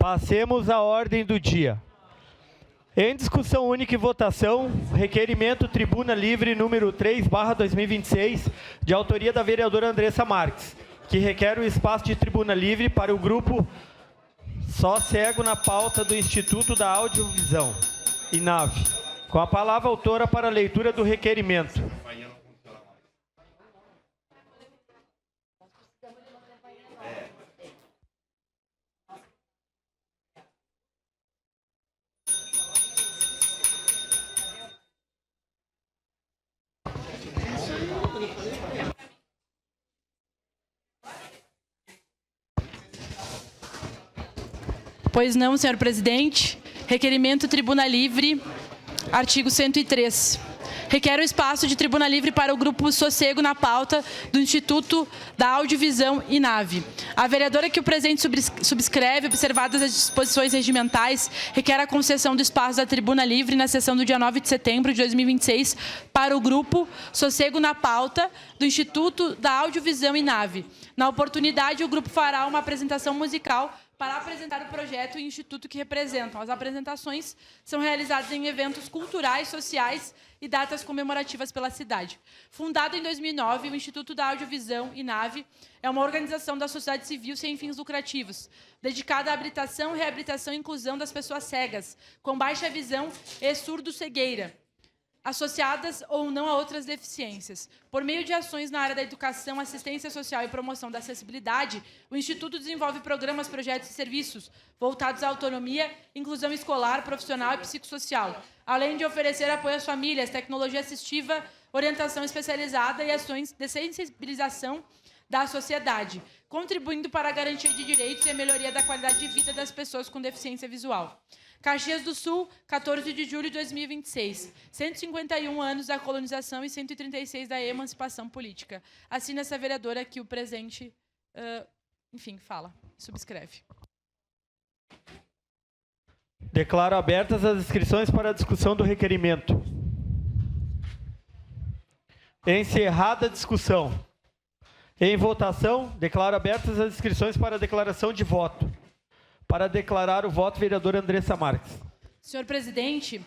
Passemos à ordem do dia. Em discussão única e votação, requerimento Tribuna Livre número 3/2026, de autoria da vereadora Andressa Marques, que requer o espaço de tribuna livre para o grupo Só Cego na pauta do Instituto da Audiovisão, INAV. Com a palavra autora para a leitura do requerimento. Pois não, senhor presidente. Requerimento Tribuna Livre, artigo 103. Requer o espaço de tribuna livre para o grupo Sossego na pauta do Instituto da Audiovisão INAV. A vereadora que o presente subscreve, observadas as disposições regimentais, requer a concessão do espaço da tribuna livre na sessão do dia 9 de setembro de 2026 para o grupo Sossego na pauta do Instituto da Audiovisão INAV. Na oportunidade, o grupo fará uma apresentação musical para apresentar o projeto e o instituto que representam. As apresentações são realizadas em eventos culturais, sociais e datas comemorativas pela cidade. Fundado em 2009, o Instituto da Audiovisão, INAV, é uma organização da sociedade civil sem fins lucrativos, dedicada à habilitação, reabilitação e inclusão das pessoas cegas, com baixa visão e surdo-cegueira, associadas ou não a outras deficiências. Por meio de ações na área da educação, assistência social e promoção da acessibilidade, o Instituto desenvolve programas, projetos e serviços voltados à autonomia, inclusão escolar, profissional e psicossocial, além de oferecer apoio às famílias, tecnologia assistiva, orientação especializada e ações de sensibilização da sociedade, contribuindo para a garantia de direitos e a melhoria da qualidade de vida das pessoas com deficiência visual. Caxias do Sul, 14 de julho de 2026. 151 anos da colonização e 136 da emancipação política. Assina essa vereadora que o presente, fala, subscreve. Declaro abertas as inscrições para a discussão do requerimento. Encerrada a discussão. Em votação, declaro abertas as inscrições para a declaração de voto. Para declarar o voto, vereadora Andressa Marques. Senhor presidente,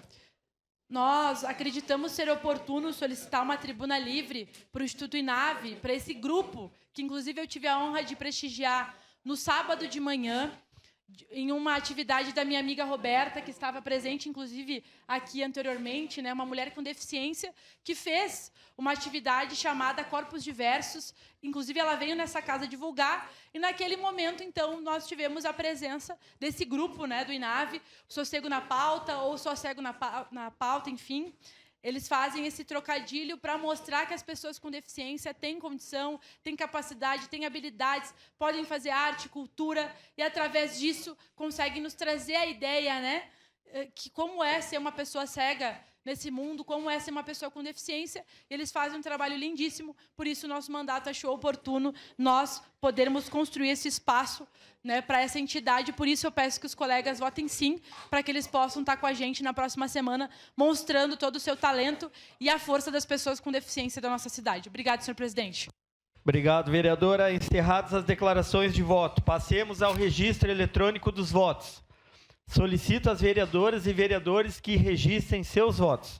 nós acreditamos ser oportuno solicitar uma tribuna livre para o Instituto INAV, para esse grupo, que inclusive eu tive a honra de prestigiar no sábado de manhã, em uma atividade da minha amiga Roberta, que estava presente, inclusive, aqui anteriormente, né, uma mulher com deficiência, que fez uma atividade chamada Corpos Diversos. Inclusive, ela veio nessa casa divulgar, e naquele momento, então, nós tivemos a presença desse grupo, né, do INAV, Sossego na pauta, ou Só Cego na pauta, enfim. Eles fazem esse trocadilho para mostrar que as pessoas com deficiência têm condição, têm capacidade, têm habilidades, podem fazer arte, cultura, e, através disso, conseguem nos trazer a ideia, né, que como é ser uma pessoa cega nesse mundo, como é ser uma pessoa com deficiência. Eles fazem um trabalho lindíssimo, por isso o nosso mandato achou oportuno nós podermos construir esse espaço, né, para essa entidade. Por isso eu peço que os colegas votem sim, para que eles possam estar com a gente na próxima semana, mostrando todo o seu talento e a força das pessoas com deficiência da nossa cidade. Obrigado, senhor presidente. Obrigado, vereadora. Encerradas as declarações de voto, passemos ao registro eletrônico dos votos. Solicito às vereadoras e vereadores que registrem seus votos.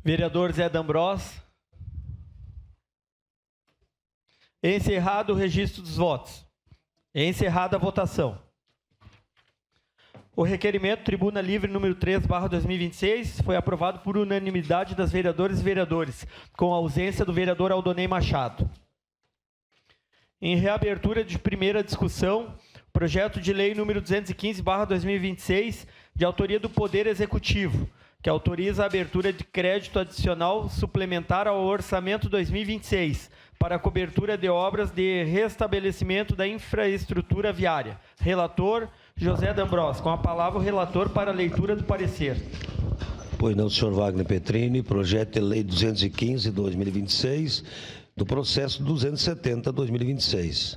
Vereador Zé D'Ambrós. Encerrado o registro dos votos. Encerrada a votação. O requerimento Tribuna Livre número 3/2026 foi aprovado por unanimidade das vereadoras e vereadores, com a ausência do vereador Aldonei Machado. Em reabertura de primeira discussão, projeto de lei número 215/2026, de autoria do Poder Executivo, que autoriza a abertura de crédito adicional suplementar ao orçamento 2026 para a cobertura de obras de restabelecimento da infraestrutura viária. Relator, José D'Ambrós. Com a palavra o relator para a leitura do parecer. Pois não, senhor Wagner Petrini. Projeto de lei 215/2026, do processo 270/2026.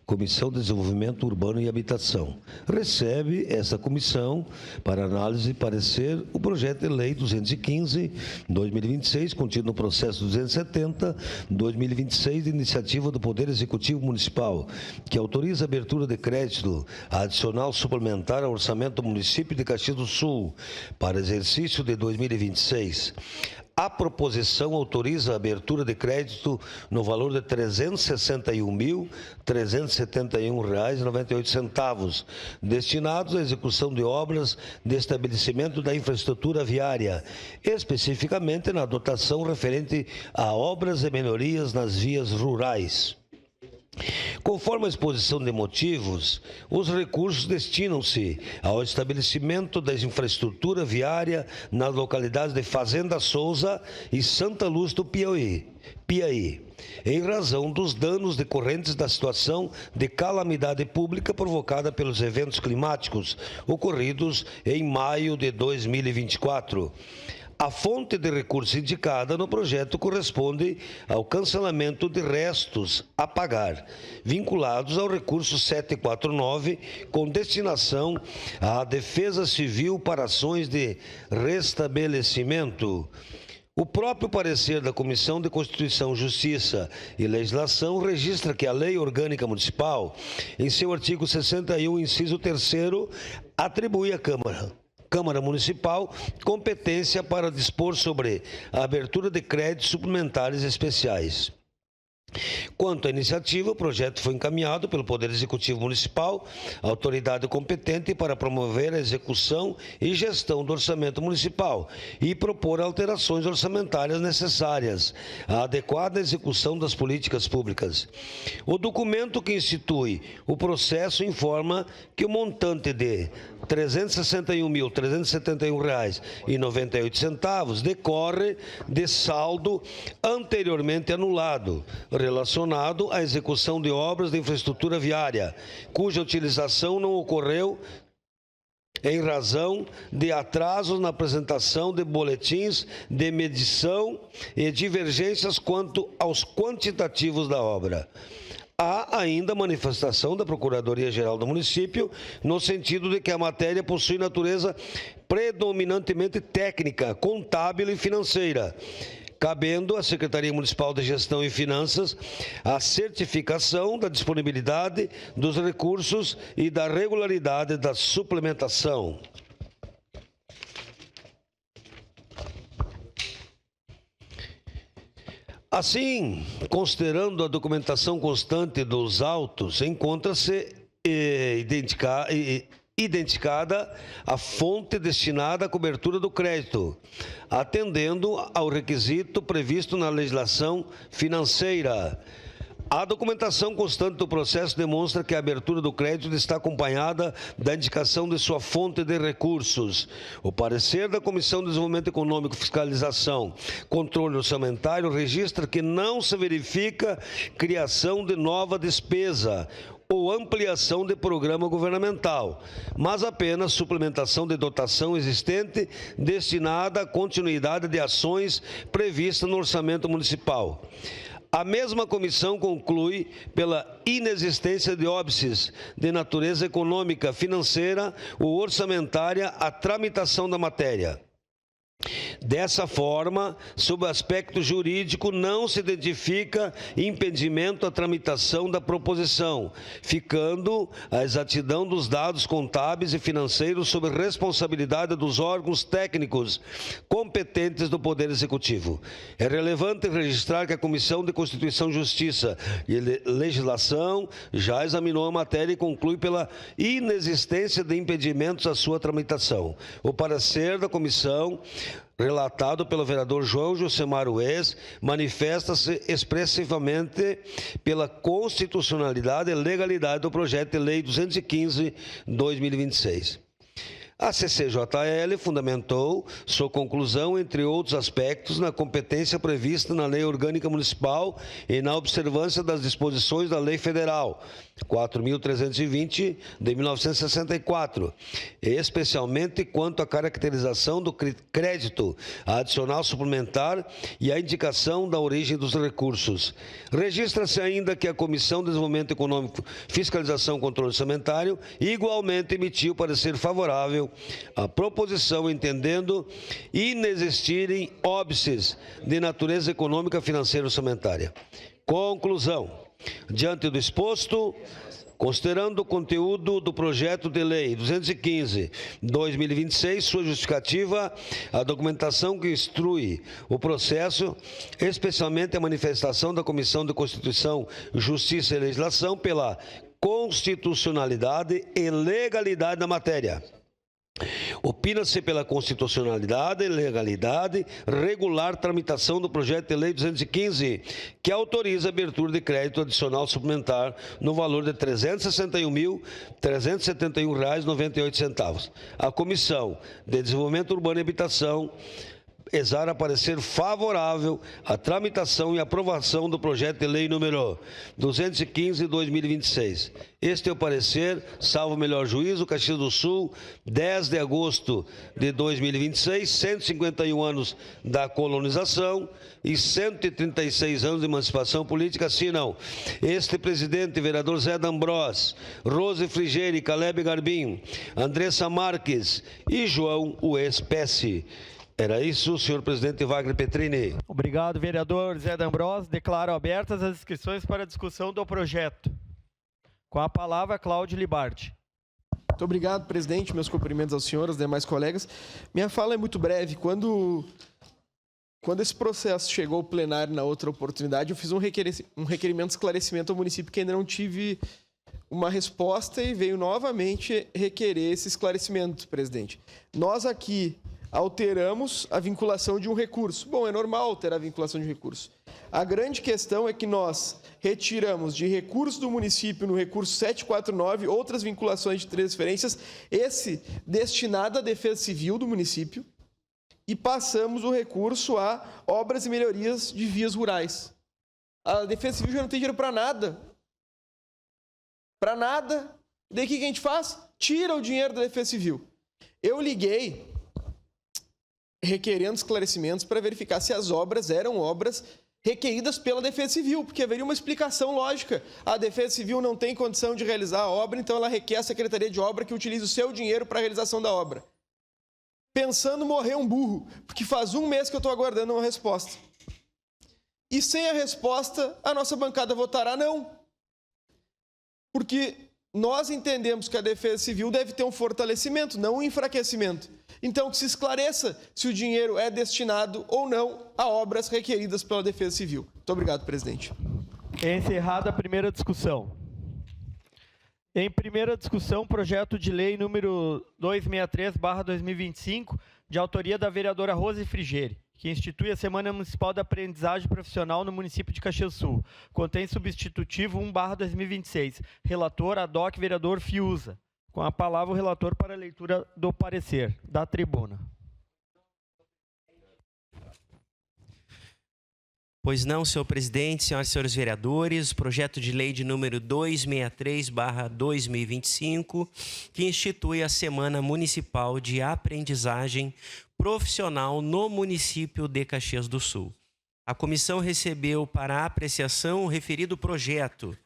Comissão de Desenvolvimento Urbano e Habitação. Recebe essa comissão para análise e parecer o projeto de lei 215/2026, contido no processo 270/2026, de iniciativa do Poder Executivo Municipal, que autoriza a abertura de crédito adicional suplementar ao orçamento do município de Caxias do Sul para exercício de 2026. A proposição autoriza a abertura de crédito no valor de R$ 361.371,98, destinados à execução de obras de estabelecimento da infraestrutura viária, especificamente na dotação referente a obras e melhorias nas vias rurais. Conforme a exposição de motivos, os recursos destinam-se ao estabelecimento da infraestrutura viária nas localidades de Fazenda Souza e Santa Luz do Piauí, em razão dos danos decorrentes da situação de calamidade pública provocada pelos eventos climáticos ocorridos em maio de 2024. A fonte de recurso indicada no projeto corresponde ao cancelamento de restos a pagar, vinculados ao recurso 749, com destinação à Defesa Civil para ações de restabelecimento. O próprio parecer da Comissão de Constituição, Justiça e Legislação registra que a Lei Orgânica Municipal, em seu artigo 61, inciso 3º, atribui à Câmara Municipal competência para dispor sobre a abertura de créditos suplementares especiais. Quanto à iniciativa, o projeto foi encaminhado pelo Poder Executivo Municipal, autoridade competente para promover a execução e gestão do orçamento municipal e propor alterações orçamentárias necessárias à adequada execução das políticas públicas. O documento que institui o processo informa que o montante de R$ 361.371,98 decorre de saldo anteriormente anulado, relacionado à execução de obras de infraestrutura viária, cuja utilização não ocorreu em razão de atrasos na apresentação de boletins de medição e divergências quanto aos quantitativos da obra. Há ainda manifestação da Procuradoria-Geral do município, no sentido de que a matéria possui natureza predominantemente técnica, contábil e financeira, cabendo à Secretaria Municipal de Gestão e Finanças a certificação da disponibilidade dos recursos e da regularidade da suplementação. Assim, considerando a documentação constante dos autos, encontra-se identificada a fonte destinada à cobertura do crédito, atendendo ao requisito previsto na legislação financeira. A documentação constante do processo demonstra que a abertura do crédito está acompanhada da indicação de sua fonte de recursos. O parecer da Comissão de Desenvolvimento Econômico, Fiscalização, Controle Orçamentário registra que não se verifica criação de nova despesa ou ampliação de programa governamental, mas apenas suplementação de dotação existente destinada à continuidade de ações previstas no orçamento municipal. A mesma comissão conclui pela inexistência de óbices de natureza econômica, financeira ou orçamentária a tramitação da matéria. Dessa forma, sob o aspecto jurídico, não se identifica impedimento à tramitação da proposição, ficando a exatidão dos dados contábeis e financeiros sob responsabilidade dos órgãos técnicos competentes do Poder Executivo. É relevante registrar que a Comissão de Constituição, Justiça e Legislação já examinou a matéria e conclui pela inexistência de impedimentos à sua tramitação. O parecer da comissão, relatado pelo vereador João Josemar Ues, manifesta-se expressivamente pela constitucionalidade e legalidade do projeto de lei 215/2026. A CCJL fundamentou sua conclusão, entre outros aspectos, na competência prevista na Lei Orgânica Municipal e na observância das disposições da Lei Federal 4.320, de 1964, especialmente quanto à caracterização do crédito adicional suplementar e a indicação da origem dos recursos. Registra-se ainda que a Comissão de Desenvolvimento Econômico, Fiscalização e Controle Orçamentário igualmente emitiu parecer favorável à proposição, entendendo inexistirem óbices de natureza econômica, financeira e orçamentária. Conclusão. Diante do exposto, considerando o conteúdo do projeto de lei 215/2026, sua justificativa, a documentação que instrui o processo, especialmente a manifestação da Comissão de Constituição, Justiça e Legislação pela constitucionalidade e legalidade da matéria. Opina-se pela constitucionalidade e legalidade regular tramitação do projeto de lei 215, que autoriza a abertura de crédito adicional suplementar no valor de R$ 361.371,98. A Comissão de Desenvolvimento Urbano e Habitação exara parecer favorável à tramitação e aprovação do projeto de lei número 215/2026. Este é o parecer, salvo o melhor juízo, Caxias do Sul, 10 de agosto de 2026, 151 anos da colonização e 136 anos de emancipação política. Assinam este presidente, vereador Zé D'Ambrós, Rose Frigerio, Caleb Garbim, Andressa Marques e João Uespécie. Era isso, senhor presidente Wagner Petrini. Obrigado, vereador Zé D'Ambrós. Declaro abertas as inscrições para a discussão do projeto. Com a palavra, Cláudio Libardi. Muito obrigado, presidente. Meus cumprimentos ao senhor, aos demais colegas. Minha fala é muito breve. Quando esse processo chegou ao plenário na outra oportunidade, eu fiz um requerimento de esclarecimento ao município que ainda não tive uma resposta e veio novamente requerer esse esclarecimento, presidente. Nós aqui alteramos a vinculação de um recurso. Bom, é normal alterar a vinculação de um recurso. A grande questão é que nós retiramos de recurso do município, no recurso 749, outras vinculações de transferências, esse destinado à defesa civil do município, e passamos o recurso a obras e melhorias de vias rurais. A defesa civil já não tem dinheiro para nada. Para nada. Daí o que a gente faz? Tira o dinheiro da defesa civil. Eu liguei requerendo esclarecimentos para verificar se as obras eram obras requeridas pela Defesa Civil, porque haveria uma explicação lógica. A Defesa Civil não tem condição de realizar a obra, então ela requer a Secretaria de Obra que utilize o seu dinheiro para a realização da obra. Pensando morrer um burro, porque faz um mês que eu estou aguardando uma resposta. E sem a resposta, a nossa bancada votará não. Porque nós entendemos que a Defesa Civil deve ter um fortalecimento, não um enfraquecimento. Então, que se esclareça se o dinheiro é destinado ou não a obras requeridas pela Defesa Civil. Muito obrigado, presidente. Encerrada a primeira discussão. Em primeira discussão, projeto de lei número 263/2025, de autoria da vereadora Rose Frigerio, que institui a Semana Municipal da Aprendizagem Profissional no município de Caxias do Sul. Contém substitutivo 1/2026. Relator, ADOC, vereador Fiuza. Com a palavra, o relator para a leitura do parecer da tribuna. Pois não, senhor presidente, senhoras e senhores vereadores, projeto de lei de número 263/2025, que institui a Semana Municipal de Aprendizagem Profissional no município de Caxias do Sul. A comissão recebeu para apreciação o referido projeto.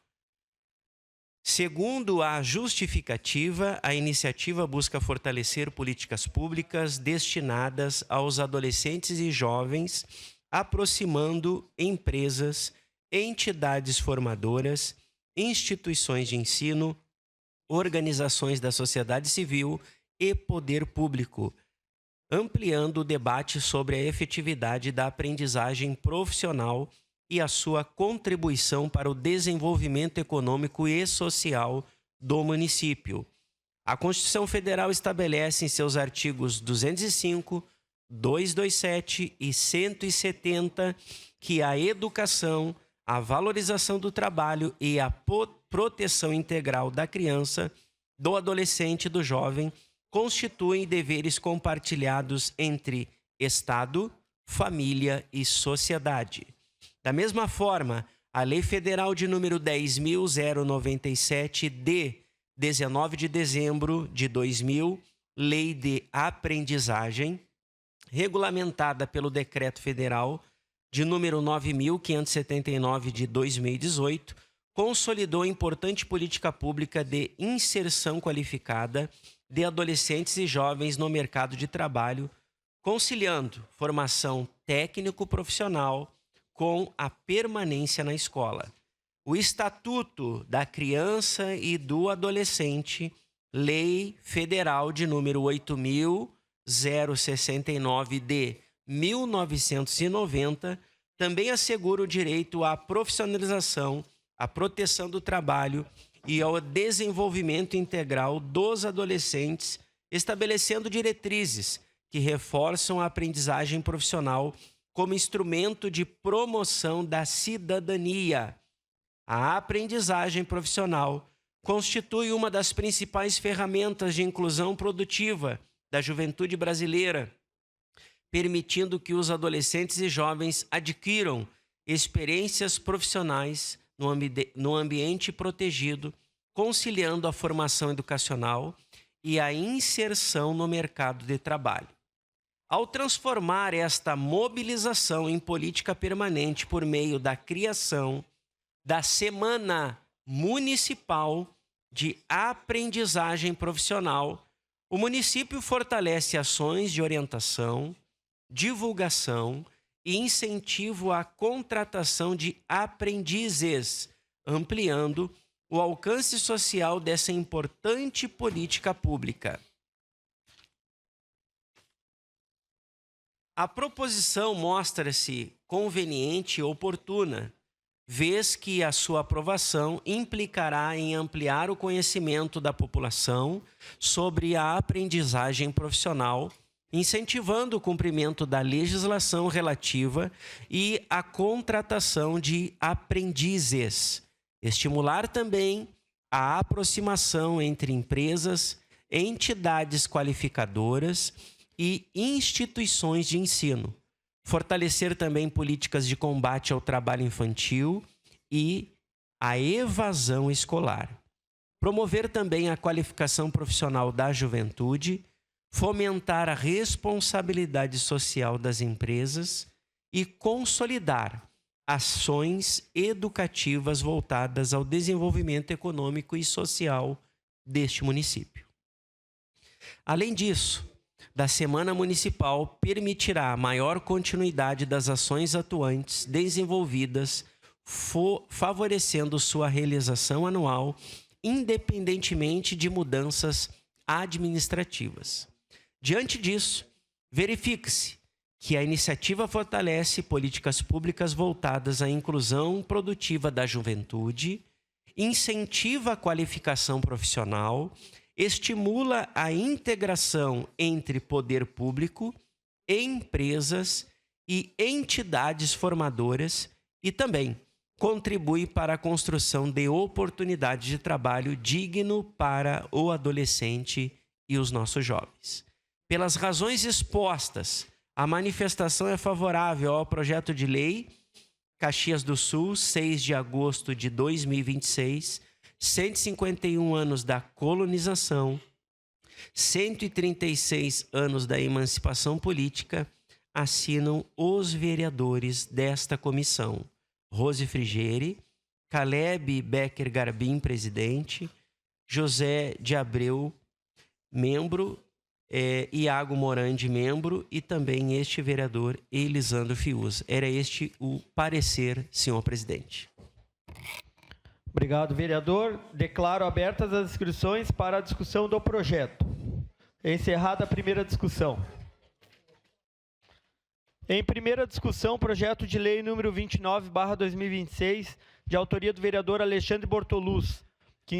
Segundo a justificativa, a iniciativa busca fortalecer políticas públicas destinadas aos adolescentes e jovens, aproximando empresas, entidades formadoras, instituições de ensino, organizações da sociedade civil e poder público, ampliando o debate sobre a efetividade da aprendizagem profissional e a sua contribuição para o desenvolvimento econômico e social do município. A Constituição Federal estabelece em seus artigos 205, 227 e 170 que a educação, a valorização do trabalho e a proteção integral da criança, do adolescente e do jovem constituem deveres compartilhados entre Estado, família e sociedade. Da mesma forma, a Lei Federal de número 10.097, de 19 de dezembro de 2000, Lei de Aprendizagem, regulamentada pelo Decreto Federal de número 9.579 de 2018, consolidou importante política pública de inserção qualificada de adolescentes e jovens no mercado de trabalho, conciliando formação técnico-profissional com a permanência na escola. O Estatuto da Criança e do Adolescente, Lei Federal de número 8.069 de 1990, também assegura o direito à profissionalização, à proteção do trabalho e ao desenvolvimento integral dos adolescentes, estabelecendo diretrizes que reforçam a aprendizagem profissional como instrumento de promoção da cidadania. A aprendizagem profissional constitui uma das principais ferramentas de inclusão produtiva da juventude brasileira, permitindo que os adolescentes e jovens adquiram experiências profissionais no ambiente protegido, conciliando a formação educacional e a inserção no mercado de trabalho. Ao transformar esta mobilização em política permanente por meio da criação da Semana Municipal de Aprendizagem Profissional, o município fortalece ações de orientação, divulgação e incentivo à contratação de aprendizes, ampliando o alcance social dessa importante política pública. A proposição mostra-se conveniente e oportuna, vez que a sua aprovação implicará em ampliar o conhecimento da população sobre a aprendizagem profissional, incentivando o cumprimento da legislação relativa e a contratação de aprendizes. Estimular também a aproximação entre empresas, entidades qualificadoras e instituições de ensino. Fortalecer também políticas de combate ao trabalho infantil e à evasão escolar. Promover também a qualificação profissional da juventude, fomentar a responsabilidade social das empresas e consolidar ações educativas voltadas ao desenvolvimento econômico e social deste município. Além disso, da Semana Municipal permitirá maior continuidade das ações atuantes desenvolvidas, favorecendo sua realização anual, independentemente de mudanças administrativas. Diante disso, verifique-se que a iniciativa fortalece políticas públicas voltadas à inclusão produtiva da juventude, incentiva a qualificação profissional, estimula a integração entre poder público, empresas e entidades formadoras e também contribui para a construção de oportunidades de trabalho digno para o adolescente e os nossos jovens. Pelas razões expostas, a manifestação é favorável ao projeto de lei Caxias do Sul, 6 de agosto de 2026, 151 anos da colonização, 136 anos da emancipação política, assinam os vereadores desta comissão: Rose Frigieri, Caleb Becker Garbim, presidente, José de Abreu, membro, Iago Morandi, membro, e também este vereador Elisandro Fius. Era este o parecer, senhor presidente. Obrigado, vereador. Declaro abertas as inscrições para a discussão do projeto. Encerrada a primeira discussão. Em primeira discussão, projeto de lei número 29/2026, de autoria do vereador Alexandre Bortoluz, que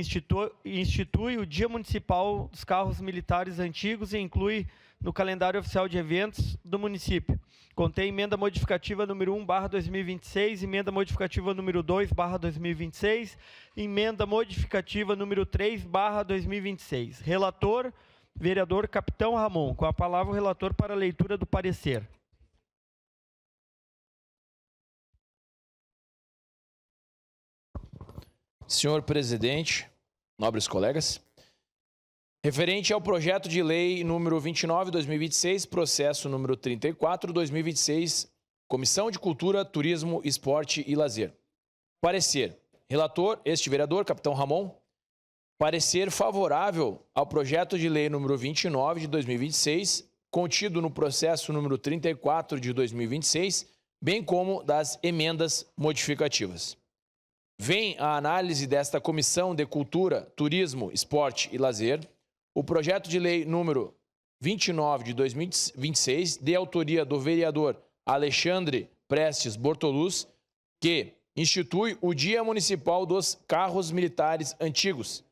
institui o Dia Municipal dos Carros Militares Antigos e inclui no calendário oficial de eventos do município. Contém emenda modificativa número 1/2026, emenda modificativa número 2/2026, emenda modificativa número 3/2026. Relator, Vereador Capitão Ramon. Com a palavra o relator para a leitura do parecer. Senhor presidente, nobres colegas, referente ao projeto de lei número 29/2026, processo número 34/2026, Comissão de Cultura, Turismo, Esporte e Lazer. Parecer. Relator, este vereador, Capitão Ramon. Parecer favorável ao projeto de lei número 29 de 2026, contido no processo número 34 de 2026, bem como das emendas modificativas. Vem a análise desta Comissão de Cultura, Turismo, Esporte e Lazer o projeto de lei número 29 de 2026, de autoria do vereador Alexandre Prestes Bortoluz, que institui o Dia Municipal dos Carros Militares Antigos,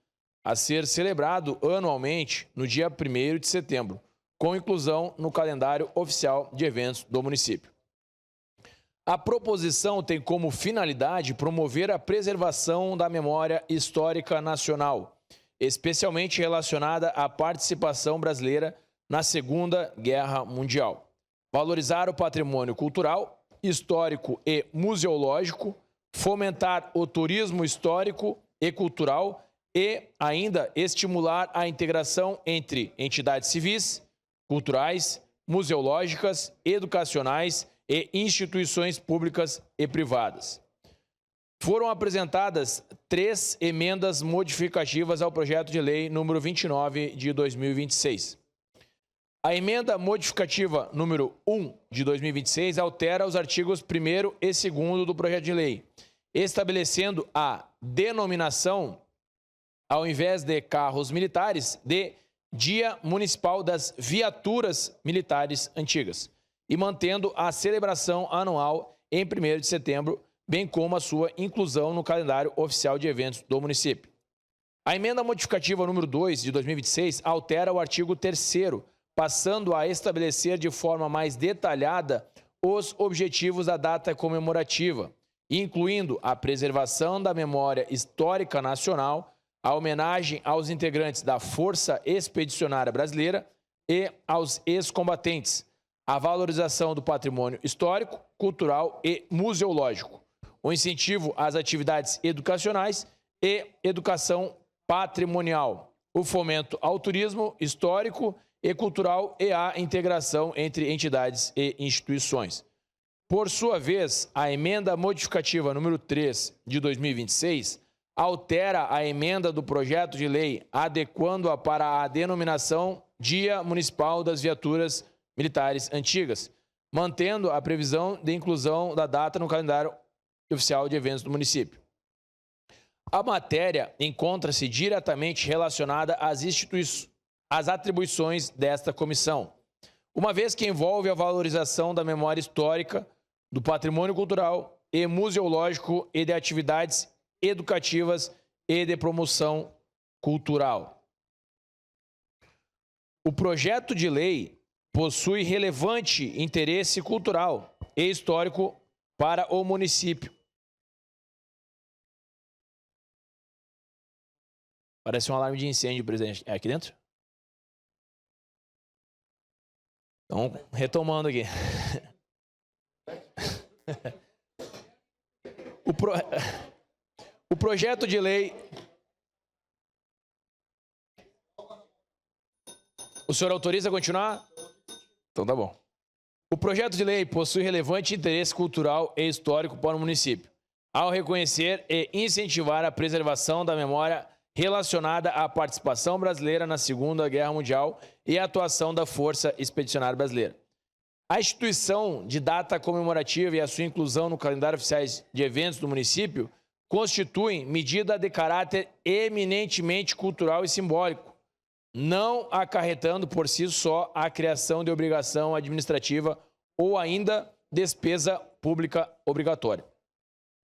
a ser celebrado anualmente no dia 1º de setembro, com inclusão no calendário oficial de eventos do município. A proposição tem como finalidade promover a preservação da memória histórica nacional, especialmente relacionada à participação brasileira na Segunda Guerra Mundial. Valorizar o patrimônio cultural, histórico e museológico, fomentar o turismo histórico e cultural e ainda estimular a integração entre entidades civis, culturais, museológicas, educacionais e instituições públicas e privadas. Foram apresentadas 3 emendas modificativas ao projeto de lei número 29 de 2026. A emenda modificativa número 1 de 2026 altera os artigos 1º e 2º do projeto de lei, estabelecendo a denominação, ao invés de carros militares, de Dia Municipal das Viaturas Militares Antigas, e mantendo a celebração anual em 1º de setembro, bem como a sua inclusão no calendário oficial de eventos do município. A emenda modificativa número 2 de 2026 altera o artigo 3º, passando a estabelecer de forma mais detalhada os objetivos da data comemorativa, incluindo a preservação da memória histórica nacional, a homenagem aos integrantes da Força Expedicionária Brasileira e aos ex-combatentes, a valorização do patrimônio histórico, cultural e museológico, o incentivo às atividades educacionais e educação patrimonial, o fomento ao turismo histórico e cultural e a integração entre entidades e instituições. Por sua vez, a emenda modificativa número 3 de 2026 altera a emenda do projeto de lei, adequando-a para a denominação Dia Municipal das Viaturas Militares Antigas, mantendo a previsão de inclusão da data no calendário oficial de eventos do município. A matéria encontra-se diretamente relacionada às atribuições desta comissão, uma vez que envolve a valorização da memória histórica, do patrimônio cultural e museológico e de atividades educativas e de promoção cultural. O projeto de lei possui relevante interesse cultural e histórico para o município. Parece um alarme de incêndio, presidente. É aqui dentro? Então, retomando aqui. O projeto de lei... O senhor autoriza a continuar? Então tá bom. O projeto de lei possui relevante interesse cultural e histórico para o município, ao reconhecer e incentivar a preservação da memória relacionada à participação brasileira na Segunda Guerra Mundial e à atuação da Força Expedicionária Brasileira. A instituição de data comemorativa e a sua inclusão no calendário oficiais de eventos do município constituem medida de caráter eminentemente cultural e simbólico, não acarretando por si só a criação de obrigação administrativa ou ainda despesa pública obrigatória.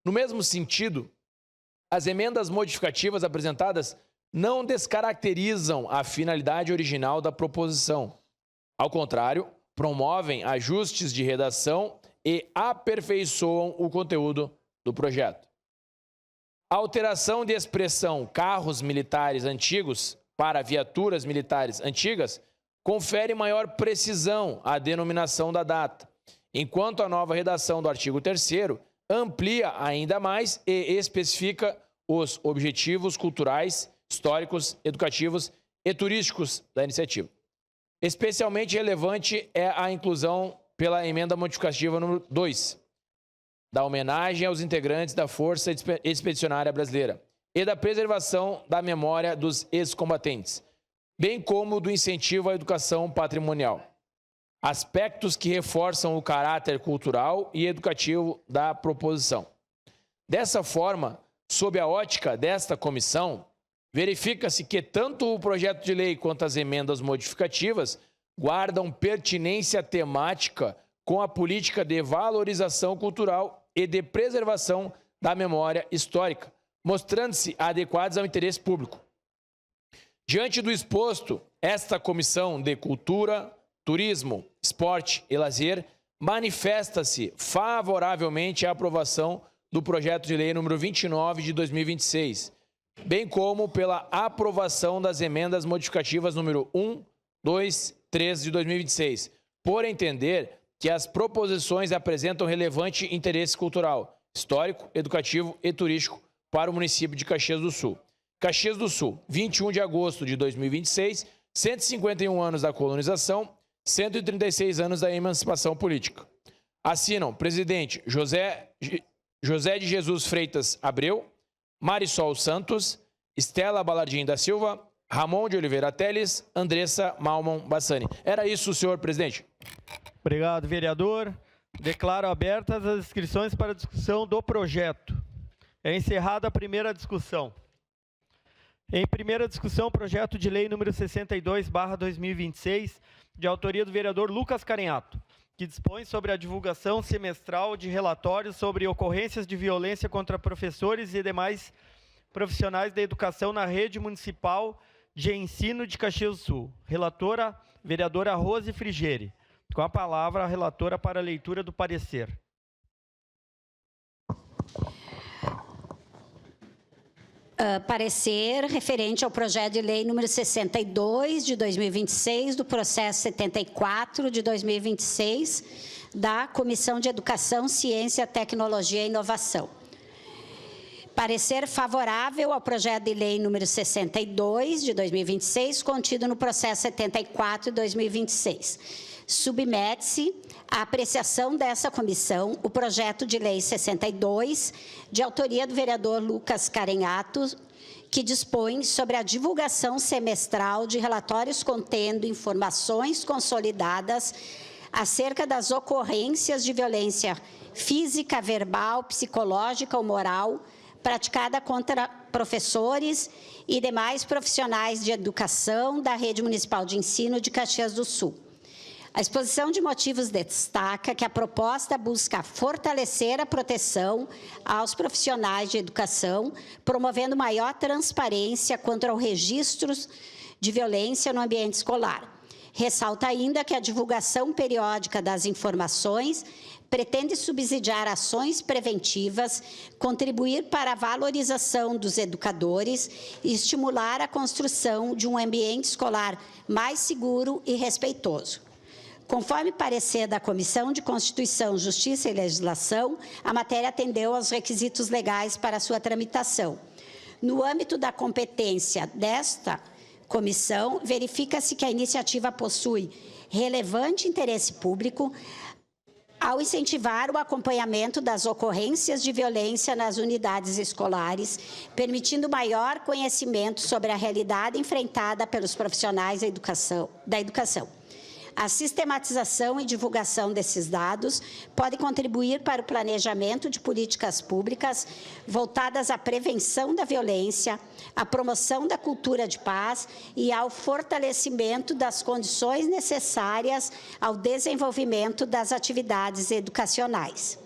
No mesmo sentido, as emendas modificativas apresentadas não descaracterizam a finalidade original da proposição. Ao contrário, promovem ajustes de redação e aperfeiçoam o conteúdo do projeto. A alteração de expressão carros militares antigos para viaturas militares antigas confere maior precisão à denominação da data, enquanto a nova redação do artigo 3º amplia ainda mais e especifica os objetivos culturais, históricos, educativos e turísticos da iniciativa. Especialmente relevante é a inclusão pela emenda modificativa número 2, da homenagem aos integrantes da Força Expedicionária Brasileira e da preservação da memória dos ex-combatentes, bem como do incentivo à educação patrimonial. Aspectos que reforçam o caráter cultural e educativo da proposição. Dessa forma, sob a ótica desta comissão, verifica-se que tanto o projeto de lei quanto as emendas modificativas guardam pertinência temática com a política de valorização cultural e de preservação da memória histórica, mostrando-se adequados ao interesse público. Diante do exposto, esta Comissão de Cultura, Turismo, Esporte e Lazer manifesta-se favoravelmente à aprovação do projeto de lei número 29 de 2026, bem como pela aprovação das emendas modificativas número 1, 2, 3 de 2026, por entender que as proposições apresentam relevante interesse cultural, histórico, educativo e turístico para o município de Caxias do Sul. Caxias do Sul, 21 de agosto de 2026, 151 anos da colonização, 136 anos da emancipação política. Assinam presidente José de Jesus Freitas Abreu, Marisol Santos, Estela Balardim da Silva, Ramon de Oliveira Teles, Andressa Malmon Bassani. Era isso, senhor presidente. Obrigado, vereador. Declaro abertas as inscrições para a discussão do projeto. É encerrada a primeira discussão. Em primeira discussão, projeto de lei número 62/2026, de autoria do vereador Lucas Carenhato, que dispõe sobre a divulgação semestral de relatórios sobre ocorrências de violência contra professores e demais profissionais da educação na rede municipal de ensino de Caxias do Sul. Relatora, vereadora Rose Frigeri. Com a palavra, a relatora para a leitura do parecer. Parecer referente ao projeto de lei número 62 de 2026, do processo 74 de 2026, da Comissão de Educação, Ciência, Tecnologia e Inovação. Parecer favorável ao projeto de lei número 62 de 2026, contido no processo 74 de 2026. Submete-se à apreciação dessa comissão o projeto de lei 62, de autoria do vereador Lucas Carenhato, que dispõe sobre a divulgação semestral de relatórios contendo informações consolidadas acerca das ocorrências de violência física, verbal, psicológica ou moral praticada contra professores e demais profissionais de educação da Rede Municipal de Ensino de Caxias do Sul. A exposição de motivos destaca que a proposta busca fortalecer a proteção aos profissionais de educação, promovendo maior transparência quanto ao registros de violência no ambiente escolar. Ressalta ainda que a divulgação periódica das informações pretende subsidiar ações preventivas, contribuir para a valorização dos educadores e estimular a construção de um ambiente escolar mais seguro e respeitoso. Conforme parecer da Comissão de Constituição, Justiça e Legislação, a matéria atendeu aos requisitos legais para sua tramitação. No âmbito da competência desta comissão, verifica-se que a iniciativa possui relevante interesse público ao incentivar o acompanhamento das ocorrências de violência nas unidades escolares, permitindo maior conhecimento sobre a realidade enfrentada pelos profissionais da educação. A sistematização e divulgação desses dados pode contribuir para o planejamento de políticas públicas voltadas à prevenção da violência, à promoção da cultura de paz e ao fortalecimento das condições necessárias ao desenvolvimento das atividades educacionais.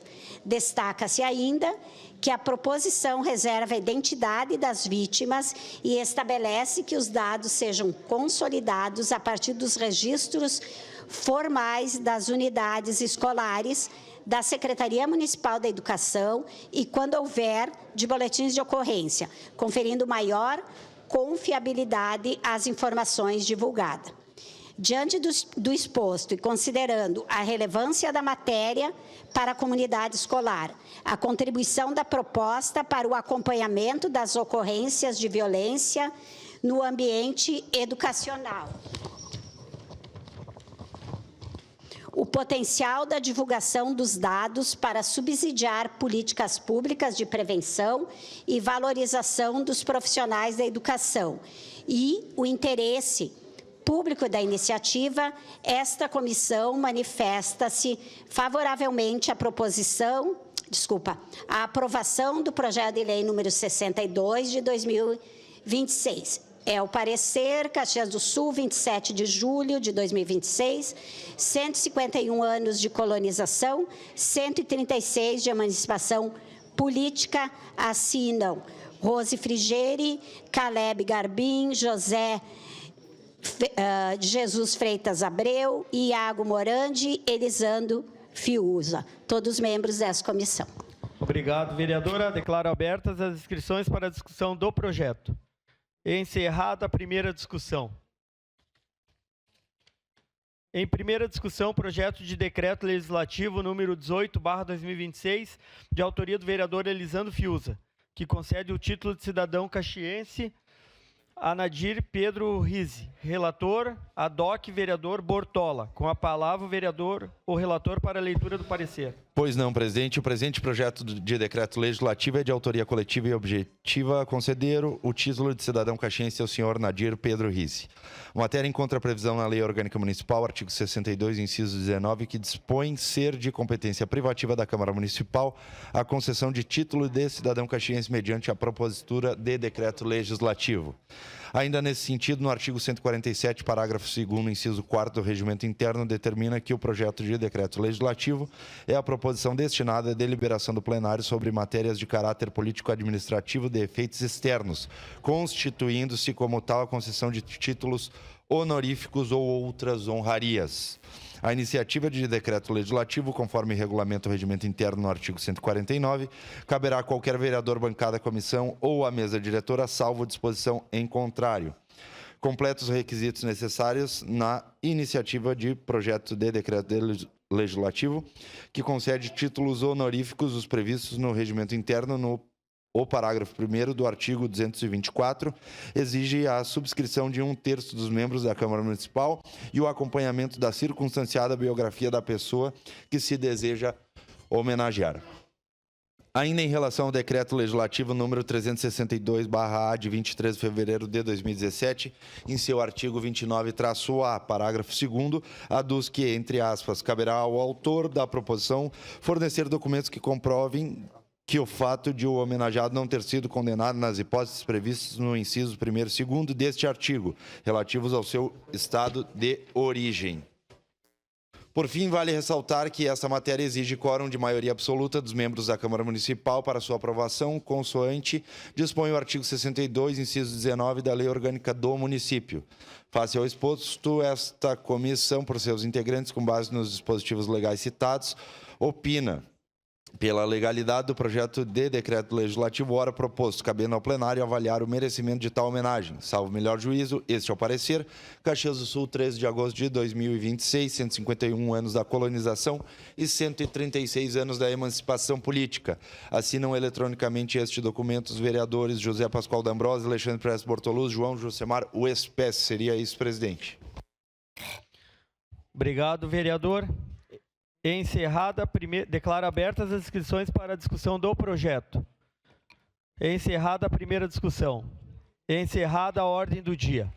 Destaca-se ainda que a proposição reserva a identidade das vítimas e estabelece que os dados sejam consolidados a partir dos registros formais das unidades escolares, da Secretaria Municipal da Educação e, quando houver, de boletins de ocorrência, conferindo maior confiabilidade às informações divulgadas. Diante do exposto e considerando a relevância da matéria para a comunidade escolar, a contribuição da proposta para o acompanhamento das ocorrências de violência no ambiente educacional, o potencial da divulgação dos dados para subsidiar políticas públicas de prevenção e valorização dos profissionais da educação e o interesse público da iniciativa, esta comissão manifesta-se favoravelmente à à aprovação do projeto de lei número 62 de 2026. É o parecer, Caxias do Sul, 27 de julho de 2026, 151 anos de colonização, 136 de emancipação política, assinam Rose Frigeri, Caleb Garbim, José Jesus Freitas Abreu, Iago Morandi, Elisandro Fiuza, todos membros dessa comissão. Obrigado, vereadora. Declaro abertas as inscrições para a discussão do projeto. Encerrada a primeira discussão. Em primeira discussão, projeto de decreto legislativo número 18/2026, de autoria do vereador Elisandro Fiuza, que concede o título de cidadão caxiense a Nadir Pedro Rizzi. Relator, ADOC, vereador Bortola. Com a palavra, o relator para a leitura do parecer. Pois não, presidente. O presente projeto de decreto legislativo é de autoria coletiva e objetiva a conceder o título de cidadão caxiense ao senhor Nadir Pedro Rizzi. A matéria encontra previsão na Lei Orgânica Municipal, artigo 62, inciso 19, que dispõe ser de competência privativa da Câmara Municipal a concessão de título de cidadão caxiense mediante a propositura de decreto legislativo. Ainda nesse sentido, no artigo 147, parágrafo 2º, inciso 4º do Regimento Interno, determina que o projeto de decreto legislativo é a proposição destinada à deliberação do plenário sobre matérias de caráter político-administrativo de efeitos externos, constituindo-se como tal a concessão de títulos honoríficos ou outras honrarias. A iniciativa de decreto legislativo, conforme regulamenta o regimento interno no artigo 149, caberá a qualquer vereador, bancada, comissão ou à mesa diretora, salvo disposição em contrário. Completa os requisitos necessários na iniciativa de projeto de decreto legislativo, que concede títulos honoríficos os previstos no regimento interno o parágrafo 1º do artigo 224 exige a subscrição de 1/3 dos membros da Câmara Municipal e o acompanhamento da circunstanciada biografia da pessoa que se deseja homenagear. Ainda em relação ao decreto legislativo número 362/A de 23 de fevereiro de 2017, em seu artigo 29-A, parágrafo 2º, aduz que, entre aspas, caberá ao autor da proposição fornecer documentos que comprovem que o fato de o homenageado não ter sido condenado nas hipóteses previstas no inciso 1º e 2º deste artigo, relativos ao seu estado de origem. Por fim, vale ressaltar que essa matéria exige quórum de maioria absoluta dos membros da Câmara Municipal para sua aprovação, consoante dispõe o artigo 62, inciso 19 da Lei Orgânica do Município. Face ao exposto, esta comissão, por seus integrantes, com base nos dispositivos legais citados, opina pela legalidade do projeto de decreto legislativo ora proposto, cabendo ao plenário avaliar o merecimento de tal homenagem. Salvo melhor juízo, este é o parecer. Caxias do Sul, 13 de agosto de 2026, 151 anos da colonização e 136 anos da emancipação política. Assinam eletronicamente este documento os vereadores José Pascoal D'Ambrosio, Alexandre Prestes Bortoluz, João Josemar Espécie. Seria isso, presidente. Obrigado, vereador. Encerrada, declaro abertas as inscrições para a discussão do projeto. Encerrada a primeira discussão. Encerrada a ordem do dia.